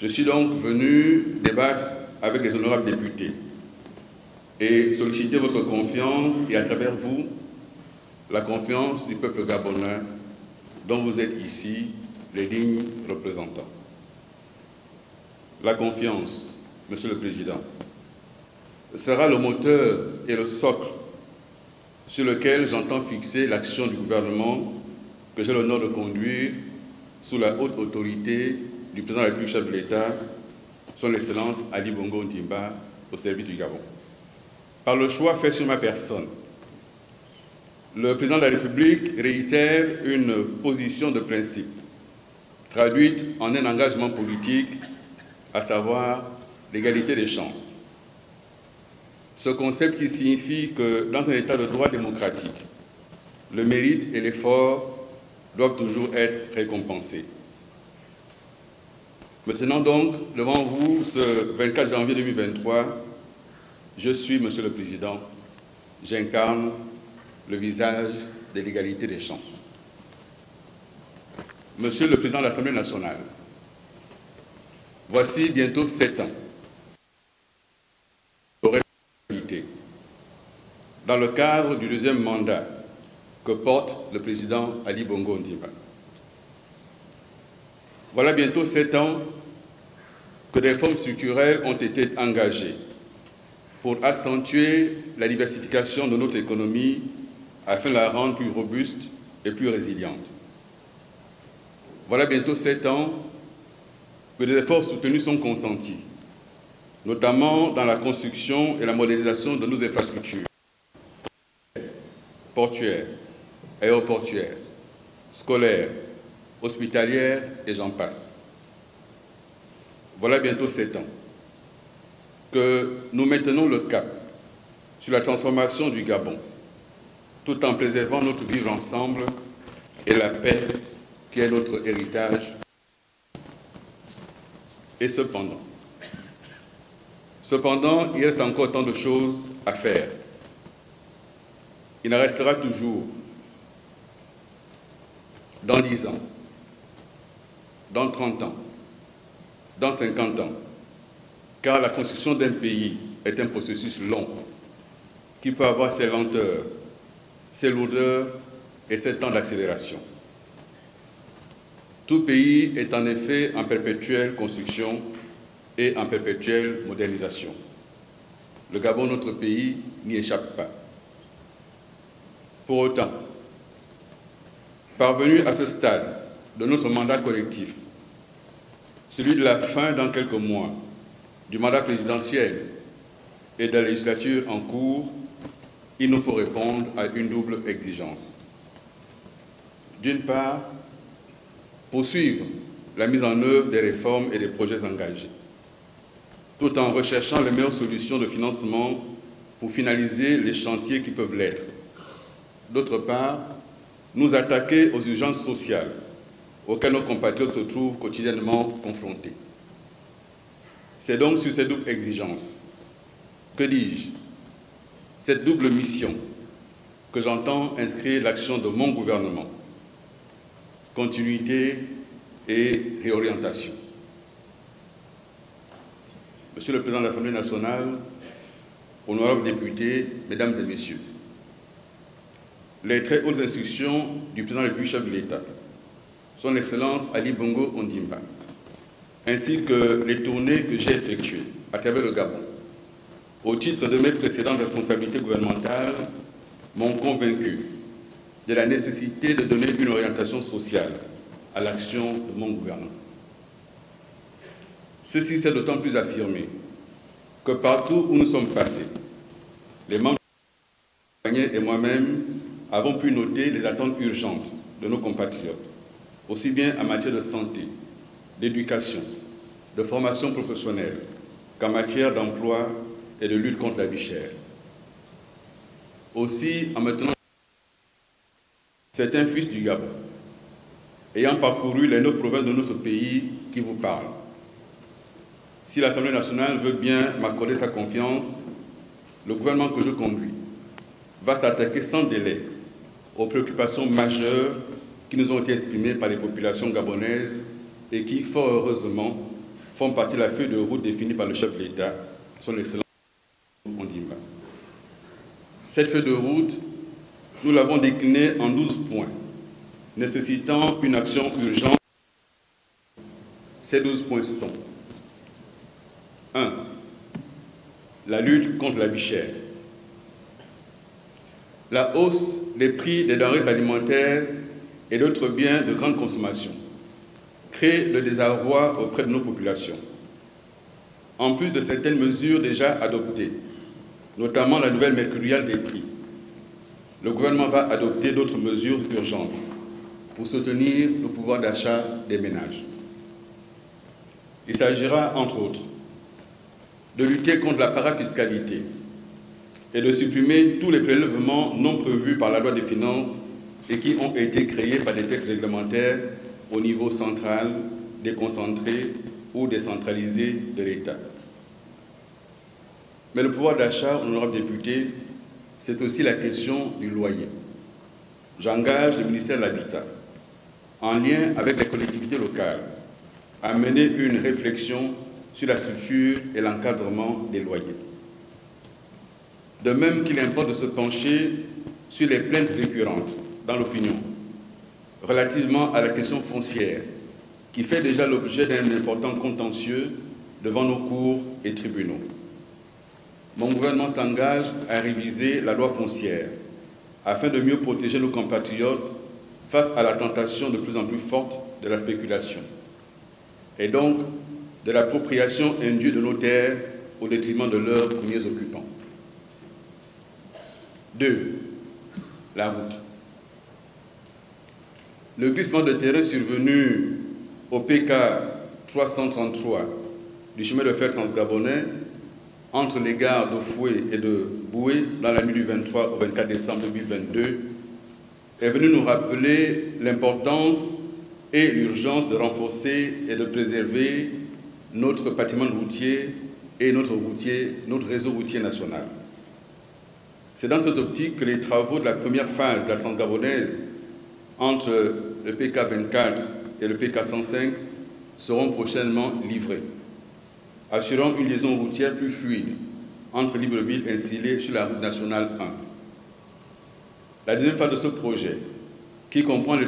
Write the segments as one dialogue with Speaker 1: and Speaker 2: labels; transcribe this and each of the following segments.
Speaker 1: Je suis donc venu débattre avec les honorables députés et solliciter votre confiance et à travers vous, la confiance du peuple gabonais dont vous êtes ici les dignes représentants. La confiance, Monsieur le Président, sera le moteur et le socle sur lequel j'entends fixer l'action du gouvernement que j'ai l'honneur de conduire sous la haute autorité du président de la République, chef de l'État, son Excellence Ali Bongo Ondimba, au service du Gabon. Par le choix fait sur ma personne, le président de la République réitère une position de principe, traduite en un engagement politique, à savoir l'égalité des chances. Ce concept qui signifie que dans un État de droit démocratique, le mérite et l'effort doivent toujours être récompensés. Maintenant donc, devant vous, ce 24 janvier 2023, je suis, Monsieur le Président, j'incarne le visage de l'égalité des chances. Monsieur le Président de l'Assemblée nationale, voici bientôt 7 ans dans le cadre du deuxième mandat que porte le président Ali Bongo Ondimba. Voilà bientôt 7 ans que des réformes structurelles ont été engagées pour accentuer la diversification de notre économie afin de la rendre plus robuste et plus résiliente. Voilà bientôt 7 ans que des efforts soutenus sont consentis, notamment dans la construction et la modernisation de nos infrastructures portuaires, aéroportuaires, scolaires, hospitalières et j'en passe. Voilà bientôt 7 ans que nous maintenons le cap sur la transformation du Gabon, tout en préservant notre vivre ensemble et la paix qui est notre héritage. Et cependant, il reste encore tant de choses à faire. Il en restera toujours dans 10 ans, dans 30 ans, dans 50 ans, car la construction d'un pays est un processus long qui peut avoir ses lenteurs, ses lourdeurs et ses temps d'accélération. Tout pays est en effet en perpétuelle construction et en perpétuelle modernisation. Le Gabon, notre pays, n'y échappe pas. Pour autant, parvenu à ce stade de notre mandat collectif, celui de la fin dans quelques mois du mandat présidentiel et de la législature en cours, il nous faut répondre à une double exigence. D'une part, poursuivre la mise en œuvre des réformes et des projets engagés, tout en recherchant les meilleures solutions de financement pour finaliser les chantiers qui peuvent l'être. D'autre part, nous attaquer aux urgences sociales auxquelles nos compatriotes se trouvent quotidiennement confrontés. C'est donc sur ces doubles exigences, que dis-je, cette double mission que j'entends inscrire l'action de mon gouvernement. Continuité et réorientation. Monsieur le Président de l'Assemblée nationale, honorables députés, Mesdames et Messieurs, les très hautes instructions du Président de la République, chef de l'État, son Excellence Ali Bongo Ondimba, ainsi que les tournées que j'ai effectuées à travers le Gabon, au titre de mes précédentes responsabilités gouvernementales, m'ont convaincu de la nécessité de donner une orientation sociale à l'action de mon gouvernement. Ceci s'est d'autant plus affirmé que partout où nous sommes passés, les membres du gouvernement et moi-même avons pu noter les attentes urgentes de nos compatriotes, aussi bien en matière de santé, d'éducation, de formation professionnelle qu'en matière d'emploi et de lutte contre la vie chère. Aussi, en me tenant certains fils du Gabon, ayant parcouru les 9 provinces de notre pays qui vous parlent. Si l'Assemblée nationale veut bien m'accorder sa confiance, le gouvernement que je conduis va s'attaquer sans délai aux préoccupations majeures qui nous ont été exprimées par les populations gabonaises et qui, fort heureusement, font partie de la feuille de route définie par le chef de l'État, son Excellence Ondimba. Cette feuille de route, nous l'avons déclinée en 12 points, nécessitant une action urgente. Ces 12 points sont 1. La lutte contre la vie chère. La hausse des prix des denrées alimentaires et d'autres biens de grande consommation crée le désarroi auprès de nos populations. En plus de certaines mesures déjà adoptées, notamment la nouvelle mercuriale des prix, le gouvernement va adopter d'autres mesures urgentes pour soutenir le pouvoir d'achat des ménages. Il s'agira, entre autres, de lutter contre la parafiscalité et de supprimer tous les prélèvements non prévus par la loi des finances et qui ont été créés par des textes réglementaires au niveau central, déconcentré ou décentralisé de l'État. Mais le pouvoir d'achat, honorable député, c'est aussi la question du loyer. J'engage le ministère de l'Habitat, en lien avec les collectivités locales, à mener une réflexion sur la structure et l'encadrement des loyers. De même qu'il importe de se pencher sur les plaintes récurrentes dans l'opinion relativement à la question foncière, qui fait déjà l'objet d'un important contentieux devant nos cours et tribunaux. Mon gouvernement s'engage à réviser la loi foncière afin de mieux protéger nos compatriotes face à la tentation de plus en plus forte de la spéculation et donc de l'appropriation indue de nos terres au détriment de leurs premiers occupants. 2. La route. Le glissement de terrain survenu au PK 333 du chemin de fer transgabonais entre les gares de Foué et de Boué dans la nuit du 23 au 24 décembre 2022 est venu nous rappeler l'importance et l'urgence de renforcer et de préserver notre patrimoine routier et notre réseau routier national. C'est dans cette optique que les travaux de la première phase de la transgabonaise entre le PK 24 et le PK 105 seront prochainement livrés, assurant une liaison routière plus fluide entre Libreville et Silé sur la route nationale 1. La deuxième phase de ce projet, qui comprend les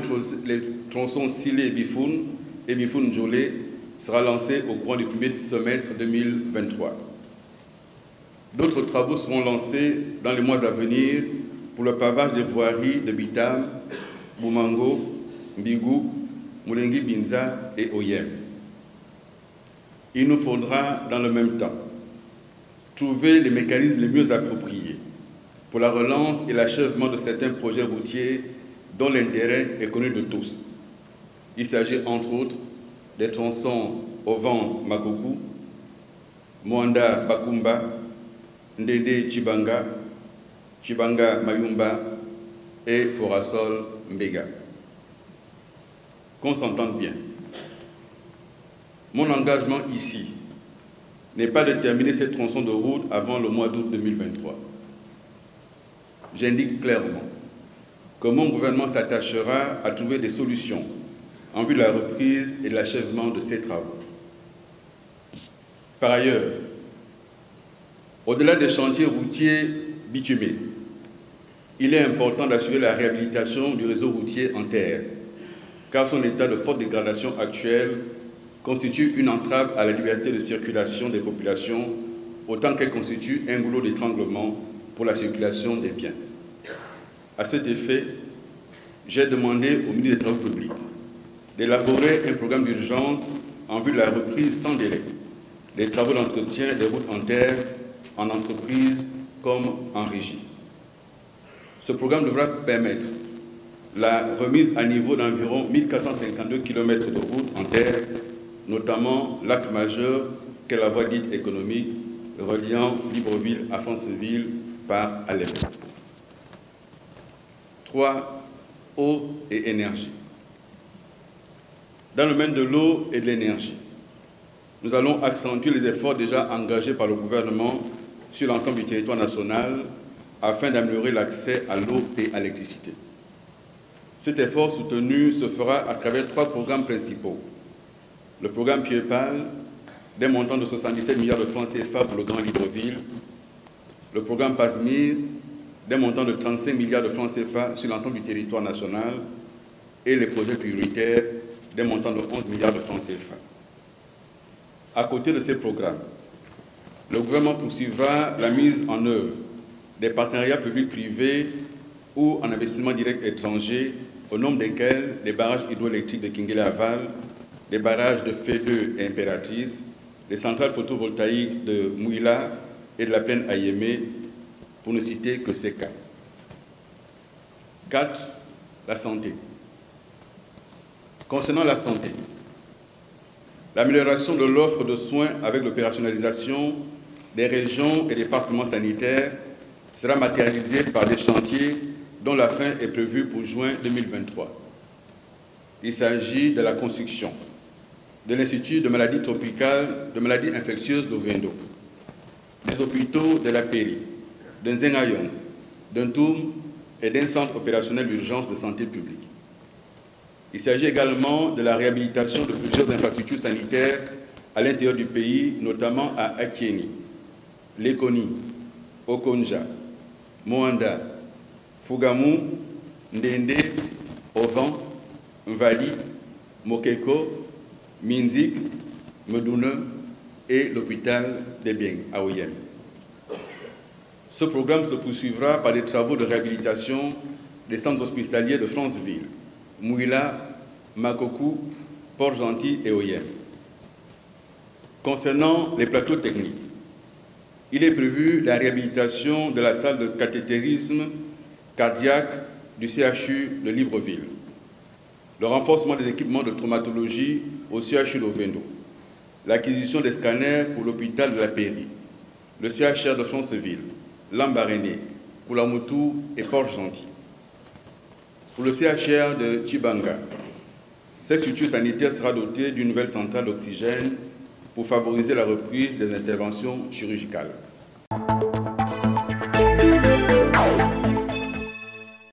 Speaker 1: tronçons Silé-Bifoun et Bifoun-Djolé, sera lancée au cours du premier semestre 2023. D'autres travaux seront lancés dans les mois à venir pour le pavage des voiries de Bitam, Boumango, Mbigou, Moulengi Binza et Oyem. Il nous faudra, dans le même temps, trouver les mécanismes les mieux appropriés pour la relance et l'achèvement de certains projets routiers dont l'intérêt est connu de tous. Il s'agit entre autres des tronçons Ovan-Makoku, Moanda-Bakumba, Ndédé-Chibanga, Chibanga-Mayumba et Forasol-Mbega. Qu'on s'entende bien. Mon engagement ici n'est pas de terminer ces tronçons de route avant le mois d'août 2023. J'indique clairement que mon gouvernement s'attachera à trouver des solutions en vue de la reprise et de l'achèvement de ces travaux. Par ailleurs, au-delà des chantiers routiers bitumés, il est important d'assurer la réhabilitation du réseau routier en terre, car son état de forte dégradation actuelle constitue une entrave à la liberté de circulation des populations, autant qu'elle constitue un goulot d'étranglement pour la circulation des biens. À cet effet, j'ai demandé au ministre des Travaux publics d'élaborer un programme d'urgence en vue de la reprise sans délai des travaux d'entretien des routes en terre, en entreprise comme en régie. Ce programme devra permettre la remise à niveau d'environ 1452 km de routes en terre, notamment l'axe majeur qu'est la voie dite économique reliant Libreville à Franceville par Alep. 3. Eau et énergie. Dans le domaine de l'eau et de l'énergie, nous allons accentuer les efforts déjà engagés par le gouvernement sur l'ensemble du territoire national afin d'améliorer l'accès à l'eau et à l'électricité. Cet effort soutenu se fera à travers 3 programmes principaux. Le programme Pied-Pal, d'un montant de 77 milliards de francs CFA pour le Grand Libreville, le programme PASMIR d'un montant de 35 milliards de francs CFA sur l'ensemble du territoire national et les projets prioritaires d'un montant de 11 milliards de francs CFA. À côté de ces programmes, le gouvernement poursuivra la mise en œuvre des partenariats publics-privés ou en investissement direct étranger, au nombre desquels les barrages hydroélectriques de Kinguela-Aval, les barrages de Feu-2 et Impératrice, les centrales photovoltaïques de Mouila et de la plaine Ayémé, pour ne citer que ces cas. 4. La santé. Concernant la santé, l'amélioration de l'offre de soins avec l'opérationnalisation des régions et départements sanitaires sera matérialisée par des chantiers dont la fin est prévue pour juin 2023. Il s'agit de la construction de l'Institut de maladies tropicales, de maladies infectieuses d'Ovendo, des hôpitaux de la Péri, d'un Zengayon, d'un Toum et d'un centre opérationnel d'urgence de santé publique. Il s'agit également de la réhabilitation de plusieurs infrastructures sanitaires à l'intérieur du pays, notamment à Akieni, Lekoni, Okonja, Moanda, Fugamu, Ndende, Ovan, Mvali, Mokeko, Minzik, Medoune et l'hôpital des Biens à Oyem. Ce programme se poursuivra par des travaux de réhabilitation des centres hospitaliers de Franceville, Mouila, Makokou, Port-Gentil et Oyem. Concernant les plateaux techniques, il est prévu la réhabilitation de la salle de cathétérisme cardiaque du CHU de Libreville, le renforcement des équipements de traumatologie au CHU d'Ovendo, l'acquisition des scanners pour l'hôpital de la Péri, le CHR de Franceville, Lambaréné, Koulamoutou et Port-Gentil. Pour le CHR de Tchibanga, cette structure sanitaire sera dotée d'une nouvelle centrale d'oxygène pour favoriser la reprise des interventions chirurgicales.